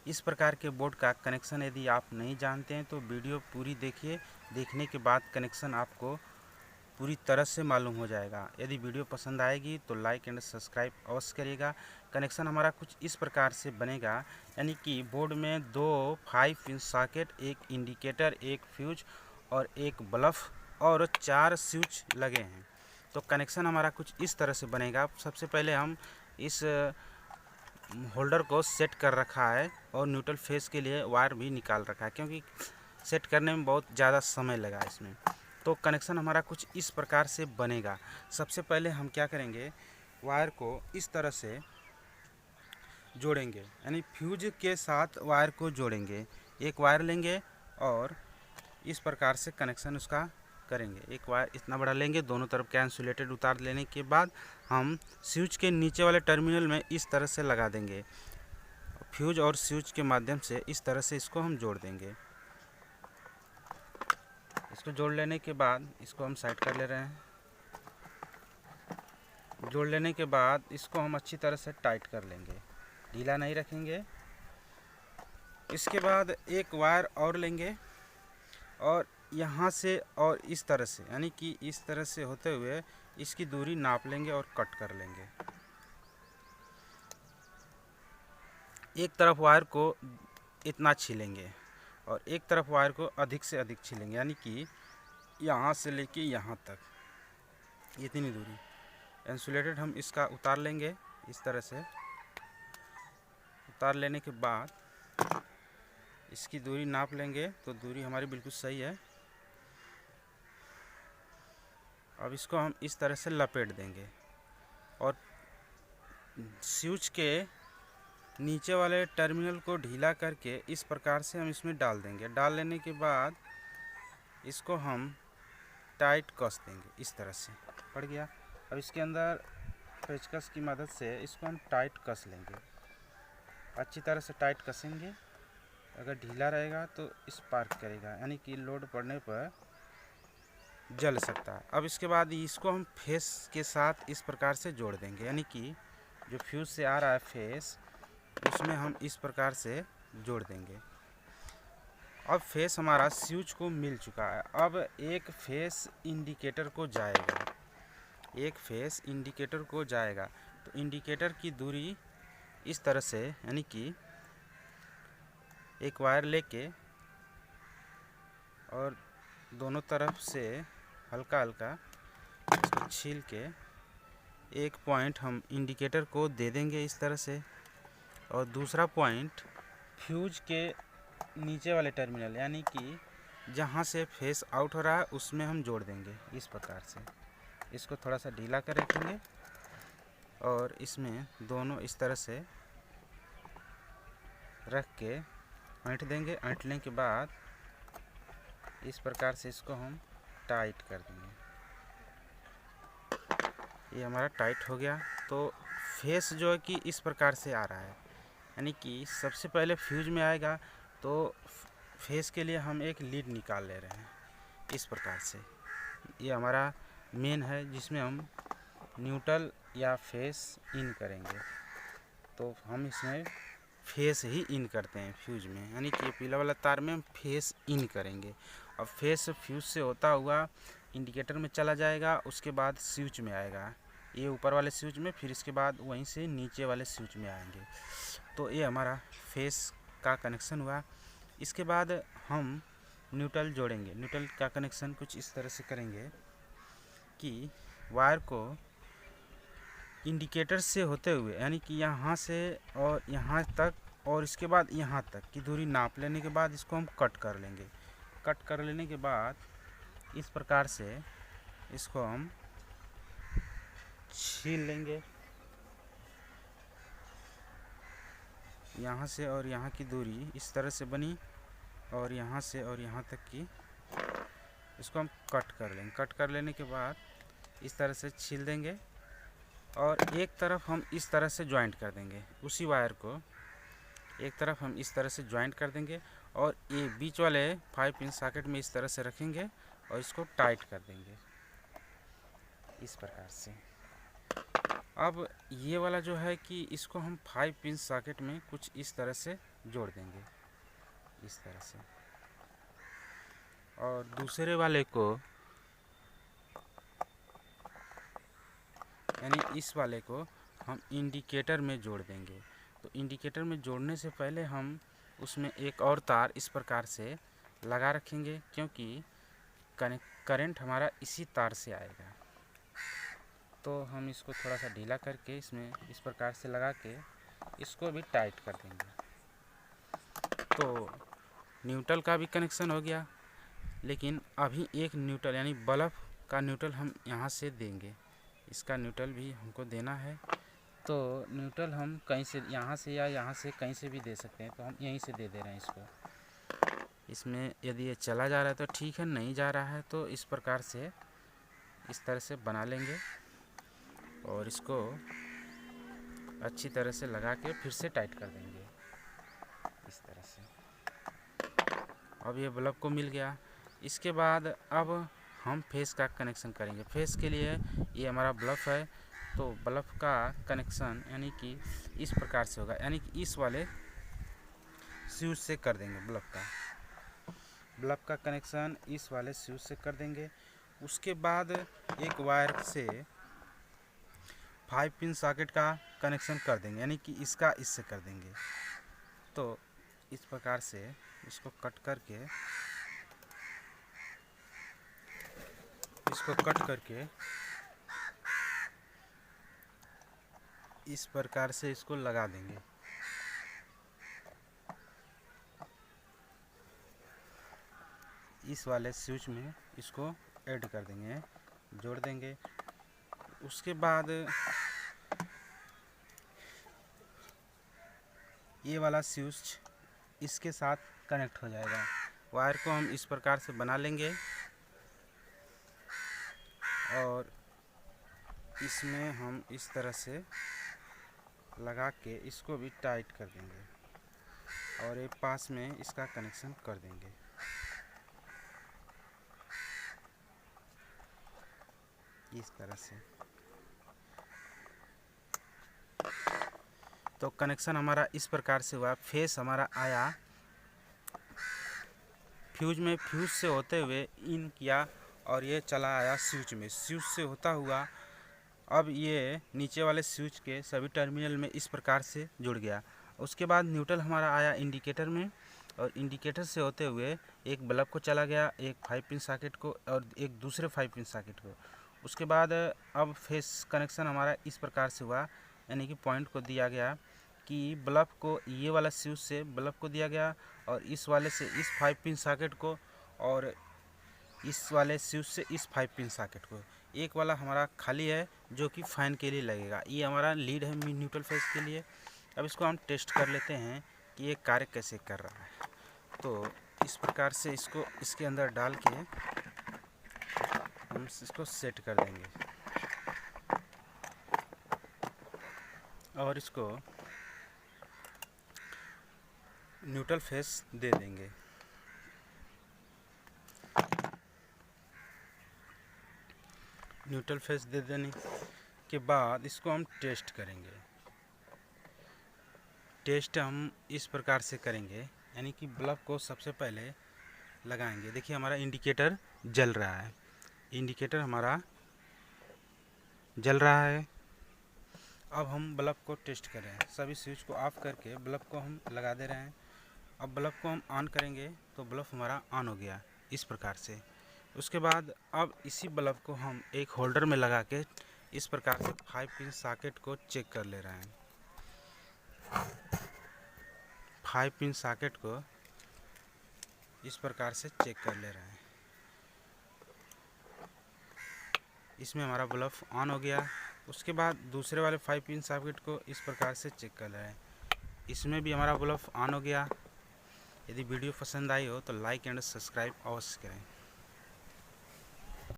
इस प्रकार के बोर्ड का कनेक्शन यदि आप नहीं जानते हैं तो वीडियो पूरी देखिए। देखने के बाद कनेक्शन आपको पूरी तरह से मालूम हो जाएगा। यदि वीडियो पसंद आएगी तो लाइक एंड सब्सक्राइब अवश्य करिएगा। कनेक्शन हमारा कुछ इस प्रकार से बनेगा, यानी कि बोर्ड में 2 5 पिन सॉकेट, एक इंडिकेटर, एक फ्यूज और एक बल्ब और 4 स्विच लगे हैं। तो कनेक्शन हमारा कुछ इस तरह से बनेगा। सबसे पहले हम इस होल्डर को सेट कर रखा है और न्यूट्रल फेस के लिए वायर भी निकाल रखा है, क्योंकि सेट करने में बहुत ज़्यादा समय लगा इसमें। तो कनेक्शन हमारा कुछ इस प्रकार से बनेगा। सबसे पहले हम क्या करेंगे, वायर को इस तरह से जोड़ेंगे, यानी फ्यूज के साथ वायर को जोड़ेंगे। एक वायर लेंगे और इस प्रकार से कनेक्शन उसका करेंगे। एक वायर इतना बड़ा लेंगे, दोनों तरफ का इंसुलेटेड उतार लेने के बाद हम स्विच के नीचे वाले टर्मिनल में इस तरह से लगा देंगे। फ्यूज और स्विच के माध्यम से इस तरह से इसको हम जोड़ देंगे। इसको जोड़ लेने के बाद इसको हम साइड कर ले रहे हैं। जोड़ लेने के बाद इसको हम अच्छी तरह से टाइट कर लेंगे, ढीला नहीं रखेंगे। इसके बाद एक वायर और लेंगे और यहाँ से और इस तरह से, यानी कि इस तरह से होते हुए इसकी दूरी नाप लेंगे और कट कर लेंगे। एक तरफ वायर को इतना छीलेंगे और एक तरफ वायर को अधिक से अधिक छीलेंगे, यानी कि यहाँ से लेके यहाँ तक इतनी दूरी। इंसुलेटेड हम इसका उतार लेंगे, इस तरह से उतार लेने के बाद इसकी दूरी नाप लेंगे। तो दूरी हमारी बिल्कुल सही है। अब इसको हम इस तरह से लपेट देंगे और स्विच के नीचे वाले टर्मिनल को ढीला करके इस प्रकार से हम इसमें डाल देंगे। डाल लेने के बाद इसको हम टाइट कस देंगे, इस तरह से पड़ गया। अब इसके अंदर पेचकस की मदद से इसको हम टाइट कस लेंगे, अच्छी तरह से टाइट कसेंगे। अगर ढीला रहेगा तो स्पार्क करेगा, यानी कि लोड पड़ने पर जल सकता है। अब इसके बाद इसको हम फेस के साथ इस प्रकार से जोड़ देंगे, यानी कि जो फ्यूज से आ रहा है फेस, उसमें हम इस प्रकार से जोड़ देंगे। अब फेस हमारा स्विच को मिल चुका है। अब एक फेस इंडिकेटर को जाएगा, एक फेस इंडिकेटर को जाएगा। तो इंडिकेटर की दूरी इस तरह से, यानी कि एक वायर लेके और दोनों तरफ से हल्का हल्का इसको छील के एक पॉइंट हम इंडिकेटर को दे देंगे इस तरह से, और दूसरा पॉइंट फ्यूज के नीचे वाले टर्मिनल, यानी कि जहाँ से फेस आउट हो रहा है उसमें हम जोड़ देंगे इस प्रकार से। इसको थोड़ा सा ढीला कर रखेंगे और इसमें दोनों इस तरह से रख के ऐंठ देंगे। ऐंठने के बाद इस प्रकार से इसको हम टाइट कर देंगे। ये हमारा टाइट हो गया। तो फेस जो है कि इस प्रकार से आ रहा है, यानी कि सबसे पहले फ्यूज में आएगा। तो फेस के लिए हम एक लीड निकाल ले रहे हैं इस प्रकार से। ये हमारा मेन है जिसमें हम न्यूट्रल या फेस इन करेंगे। तो हम इसमें फेस ही इन करते हैं फ्यूज में, यानी कि पीला वाला तार में हम फेस इन करेंगे। और फेस फ्यूज से होता हुआ इंडिकेटर में चला जाएगा, उसके बाद स्विच में आएगा, ये ऊपर वाले स्विच में, फिर इसके बाद वहीं से नीचे वाले स्विच में आएंगे। तो ये हमारा फेस का कनेक्शन हुआ। इसके बाद हम न्यूट्रल जोड़ेंगे। न्यूट्रल का कनेक्शन कुछ इस तरह से करेंगे कि वायर को इंडिकेटर से होते हुए, यानी कि यहाँ से और यहाँ तक और इसके बाद यहाँ तक की दूरी नाप लेने के बाद इसको हम कट कर लेंगे। कट कर लेने के बाद इस प्रकार से इसको हम छील लेंगे। यहाँ से और यहाँ की दूरी इस तरह से बनी और यहाँ से और यहाँ तक की इसको हम कट कर लेंगे। कट कर लेने के बाद इस तरह से छील देंगे और एक तरफ हम इस तरह से ज्वाइंट कर देंगे। उसी वायर को एक तरफ हम इस तरह से ज्वाइंट कर देंगे और ये बीच वाले 5 पिन सॉकेट में इस तरह से रखेंगे और इसको टाइट कर देंगे इस प्रकार से। अब ये वाला जो है कि इसको हम 5 पिन सॉकेट में कुछ इस तरह से जोड़ देंगे, इस तरह से। और दूसरे वाले को यानी इस वाले को हम इंडिकेटर में जोड़ देंगे। तो इंडिकेटर में जोड़ने से पहले हम उसमें एक और तार इस प्रकार से लगा रखेंगे, क्योंकि करंट हमारा इसी तार से आएगा। तो हम इसको थोड़ा सा ढीला करके इसमें इस प्रकार से लगा के इसको भी टाइट कर देंगे। तो न्यूट्रल का भी कनेक्शन हो गया, लेकिन अभी एक न्यूट्रल यानी बल्ब का न्यूट्रल हम यहाँ से देंगे। इसका न्यूट्रल भी हमको देना है। तो न्यूट्रल हम कहीं से, यहाँ से या यहाँ से कहीं से भी दे सकते हैं। तो हम यहीं से दे रहे हैं इसको। इसमें यदि ये चला जा रहा है तो ठीक है, नहीं जा रहा है तो इस प्रकार से इस तरह से बना लेंगे और इसको अच्छी तरह से लगा के फिर से टाइट कर देंगे इस तरह से। अब ये बल्ब को मिल गया। इसके बाद अब हम फेस का कनेक्शन करेंगे। फेस के लिए ये हमारा बल्ब है, तो बल्ब का कनेक्शन यानी कि इस प्रकार से होगा, यानी कि इस वाले स्विच से कर देंगे। बल्ब का कनेक्शन इस वाले स्विच से कर देंगे। उसके बाद एक वायर से 5 पिन सॉकेट का कनेक्शन कर देंगे, यानी कि इसका इससे कर देंगे। तो इस प्रकार से इसको कट करके इस प्रकार से इसको लगा देंगे। इस वाले स्विच में इसको ऐड कर देंगे, जोड़ देंगे। उसके बाद ये वाला स्विच इसके साथ कनेक्ट हो जाएगा। वायर को हम इस प्रकार से बना लेंगे और इसमें हम इस तरह से लगा के इसको भी टाइट कर देंगे और एक पास में इसका कनेक्शन कर देंगे। इस तरह से तो कनेक्शन हमारा इस प्रकार से हुआ। फेस हमारा आया फ्यूज में, फ्यूज से होते हुए इन किया और ये चला आया स्विच में। स्विच से होता हुआ अब ये नीचे वाले स्विच के सभी टर्मिनल में इस प्रकार से जुड़ गया। उसके बाद न्यूट्रल हमारा आया इंडिकेटर में और इंडिकेटर से होते हुए एक बल्ब को चला गया, एक 5 पिन सॉकेट को और एक दूसरे 5 पिन सॉकेट को। उसके बाद अब फेस कनेक्शन हमारा इस प्रकार से हुआ, यानी कि पॉइंट को दिया गया कि बल्ब को ये वाला स्विच से बल्ब को दिया गया और इस वाले से इस 5 पिन सॉकेट को और इस वाले स्विच से इस 5 पिन सॉकेट को। एक वाला हमारा खाली है जो कि फैन के लिए लगेगा। ये हमारा लीड है न्यूट्रल फेस के लिए। अब इसको हम टेस्ट कर लेते हैं कि ये कार्य कैसे कर रहा है। तो इस प्रकार से इसको इसके अंदर डाल के हम इसको सेट कर देंगे और इसको न्यूट्रल फेस दे देंगे। न्यूट्रल फेस दे देने के बाद इसको हम टेस्ट करेंगे। टेस्ट हम इस प्रकार से करेंगे, यानी कि बल्ब को सबसे पहले लगाएंगे। देखिए हमारा इंडिकेटर जल रहा है, इंडिकेटर हमारा जल रहा है। अब हम बल्ब को टेस्ट कर रहे हैं। सभी स्विच को ऑफ करके बल्ब को हम लगा दे रहे हैं। अब बल्ब को हम ऑन करेंगे तो बल्ब हमारा ऑन हो गया इस प्रकार से। उसके बाद अब इसी बल्ब को हम एक होल्डर में लगा के इस प्रकार से 5 पिन सॉकेट को चेक कर ले रहे हैं। 5 पिन सॉकेट को इस प्रकार से चेक कर ले रहे हैं। इसमें हमारा बल्ब ऑन हो गया। उसके बाद दूसरे वाले 5 पिन सॉकेट को इस प्रकार से चेक कर रहे हैं। इसमें भी हमारा बल्ब ऑन हो गया। यदि वीडियो पसंद आई हो तो लाइक एंड सब्सक्राइब अवश्य करें।